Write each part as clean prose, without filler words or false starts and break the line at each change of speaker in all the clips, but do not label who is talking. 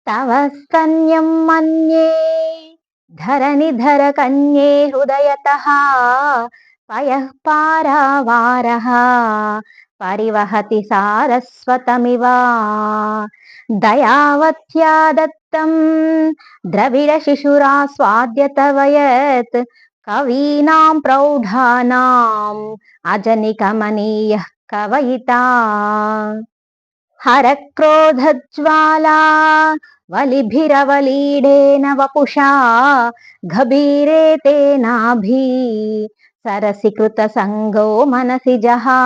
तव स्तन्यं मन्ये धरणिधरकन्ये हृदयतः पयः पारावारः परिवहति सारस्वतमिव दयावत्या दत्तं द्रविडशिशुरास्वाद्य तव यत् कवीनां प्रौढानाम् अजनिकमनीयः कवयिता हरक्रोधज्वाला वलिभिरवलीडेन वपुषा गभीरे तेनाभि सरसि कृतसङ्गो मनसि जहा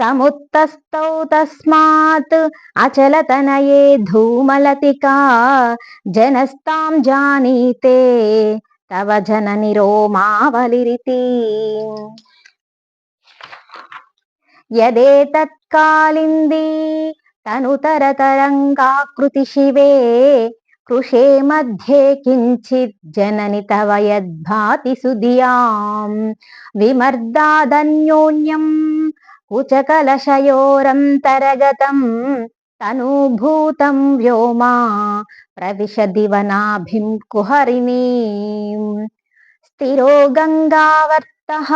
समुत्तस्तौ तस्मात् अचलतनये धूमलतिका जनस्तां जानीते तव जननि रोमावलिरिति यदेतत्कालिन्दी तनुतरतरङ्गाकृति शिवे कृशे मध्ये किञ्चित् जननि तव यद्भाति सुधियाम् विमर्दादन्योन्यं कुचकलशयोरन्तरगतं तनुभूतं व्योमा प्रविशदिवनाभिं कुहरिणीम् स्थिरो गङ्गावर्तः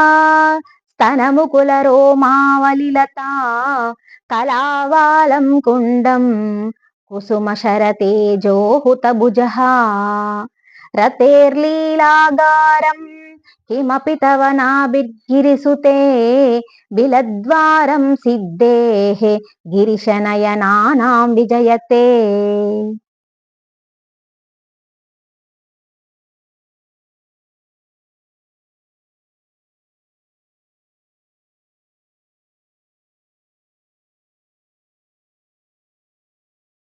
स्तनमुकुलरोमावलिलता कलावालं कुण्डं कुसुमशरतेजो हुतभुजः रतेर्लीलागारं किमपि तव नाभिर्गिरिसुते बिलद्वारं सिद्धेः गिरिशनयनानां विजयते।